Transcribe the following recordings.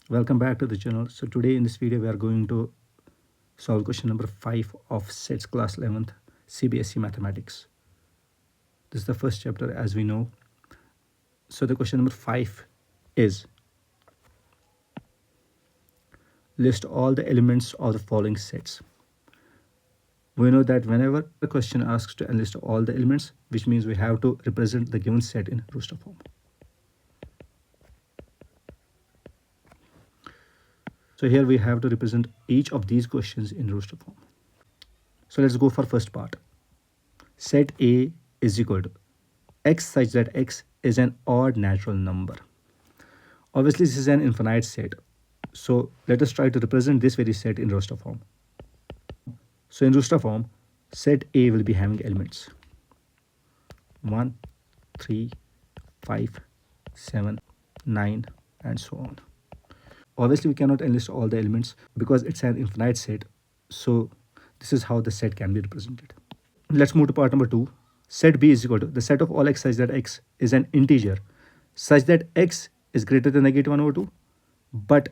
Welcome back to the channel. So today in this video we are going to solve question number 5 of SETS class 11th CBSE mathematics. This is the first chapter as we know. So the question number 5 is list all the elements of the following sets. We know that whenever the question asks to enlist all the elements, which means we have to represent the given set in roster form. So here we have to represent each of these questions in roster form. So let's go for first part. Set A is equal to x such that x is an odd natural number. Obviously, this is an infinite set. So let us try to represent this very set in roster form. So in roster form, set A will be having elements 1, 3, 5, 7, 9, and so on. Obviously, we cannot enlist all the elements because it's an infinite set. So this is how the set can be represented. Let's move to part number 2. Set B is equal to the set of all x such that x is an integer such that x is greater than negative 1 over 2 but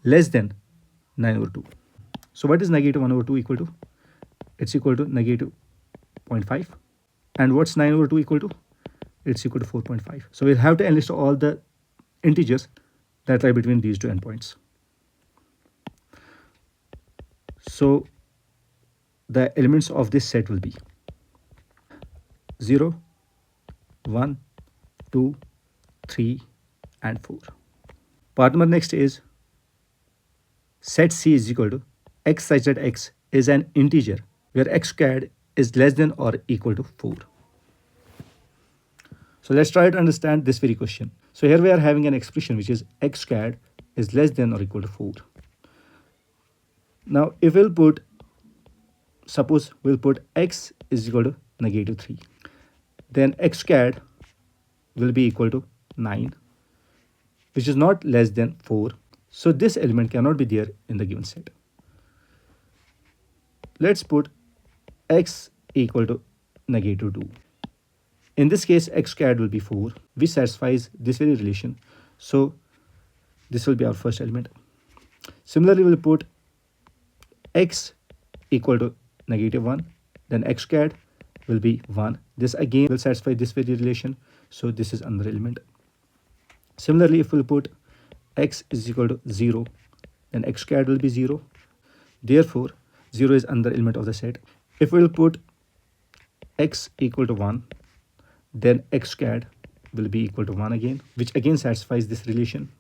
less than 9 over 2. So what is negative 1 over 2 equal to? It's equal to negative 0.5. And what's 9 over 2 equal to? It's equal to 4.5. So we'll have to enlist all the integers that lie between these two endpoints. So the elements of this set will be 0, 1, 2, 3, and 4. Part number next is set C is equal to x such that x is an integer where x squared is less than or equal to 4. So let's try to understand this very question. So here we are having an expression which is x squared is less than or equal to 4. Now if we'll put, suppose we'll put x is equal to negative 3. Then x squared will be equal to 9, which is not less than 4. So this element cannot be there in the given set. Let's put x equal to negative 2. In this case, x squared will be 4, which satisfies this very relation. So this will be our first element. Similarly, we'll put x equal to negative 1. Then x squared will be 1. This again will satisfy this very relation. So this is another element. Similarly, if we'll put x is equal to 0, then x squared will be 0. Therefore, 0 is another element of the set. If we'll put x equal to 1, then x squared will be equal to 1 again, which again satisfies this relation.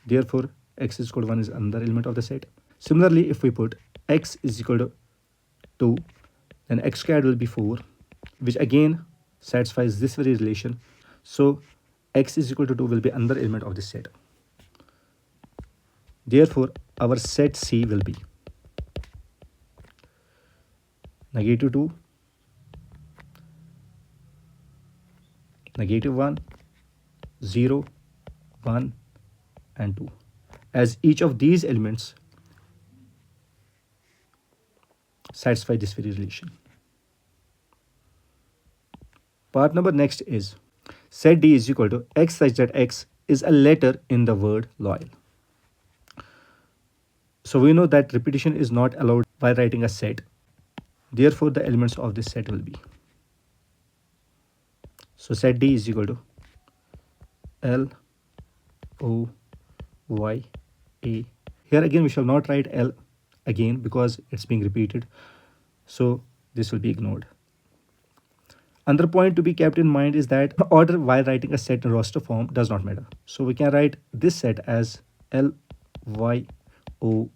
Therefore, x is equal to 1 is another element of the set. Similarly, if we put x is equal to 2, then x squared will be 4, which again satisfies this very relation. So x is equal to 2 will be another element of this set. Therefore, our set C will be negative 2, negative 1, 0, 1, and 2, as each of these elements satisfy this very relation. Part number next is set D is equal to x such that x is a letter in the word loyal. So we know that repetition is not allowed by writing a set. Therefore, the elements of this set will be. So set D is equal to L, O, Y, A. Here again we shall not write L again because it's being repeated. So this will be ignored. Another point to be kept in mind is that order while writing a set in roster form does not matter. So we can write this set as L, Y, O,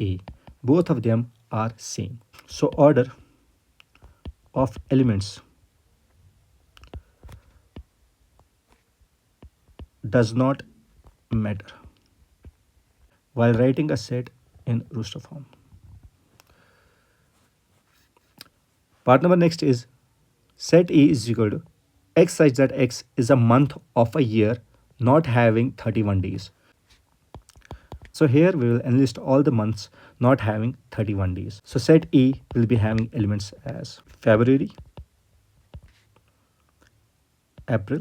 A. Both of them are same. So order of elements does not matter while writing a set in roster form. Part number next is set A is equal to x such that x is a month of a year not having 31 days. So here we will enlist all the months not having 31 days. So set A will be having elements as February, April,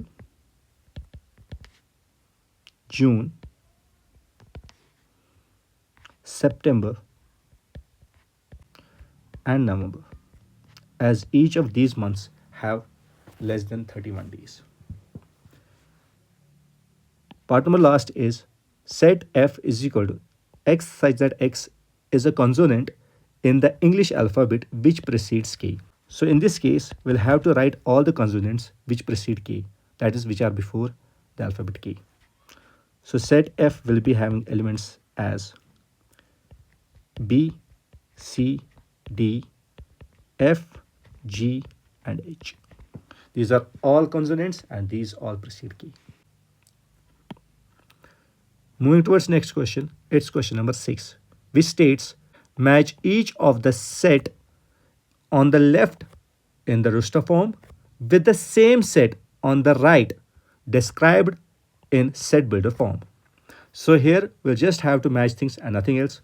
June, September, and November, as each of these months have less than 31 days. Part number last is set f is equal to x such that x is a consonant in the English alphabet which precedes k. So in this case, we'll have to write all the consonants which precede k, that is, which are before the alphabet k. So set f will be having elements as B, C, D, F, G, and H. These are all consonants and these all precede k. Moving towards next question, it's question number 6, which states match each of the set on the left in the roster form with the same set on the right described in set builder form. So here we'll just have to match things and nothing else.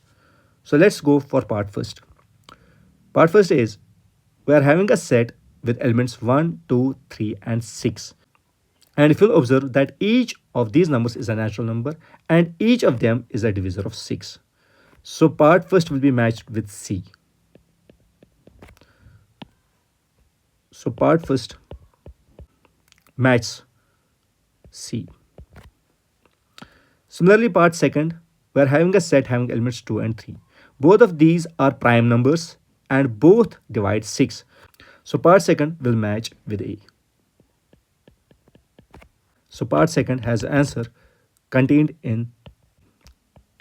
So let's go for part first. Part first is we are having a set with elements 1, 2, 3, and 6. And if you'll observe that each of these numbers is a natural number and each of them is a divisor of 6. So part first will be matched with C. So part first matches C. Similarly, part second, we are having a set having elements 2 and 3. Both of these are prime numbers and both divide 6. So part second will match with A. So part second has answer contained in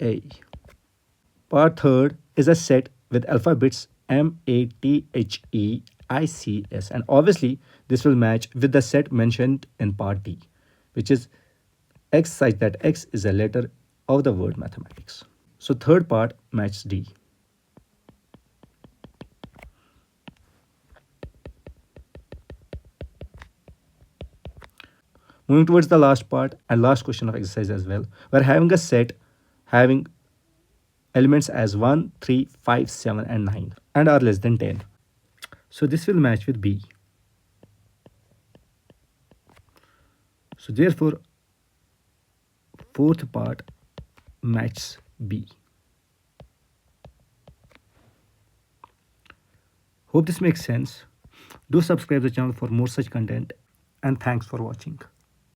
A. Part third is a set with alphabets M, A, T, H, E, I, C, S, and obviously this will match with the set mentioned in part D, which is X such that X is a letter of the word mathematics. So third part matches D. Moving towards the last part and last question of exercise as well, we're having a set having elements as 1, 3, 5, 7, and 9 and are less than 10. So this will match with B. So therefore, fourth part matches B. Hope this makes sense. Do subscribe the channel for more such content and thanks for watching.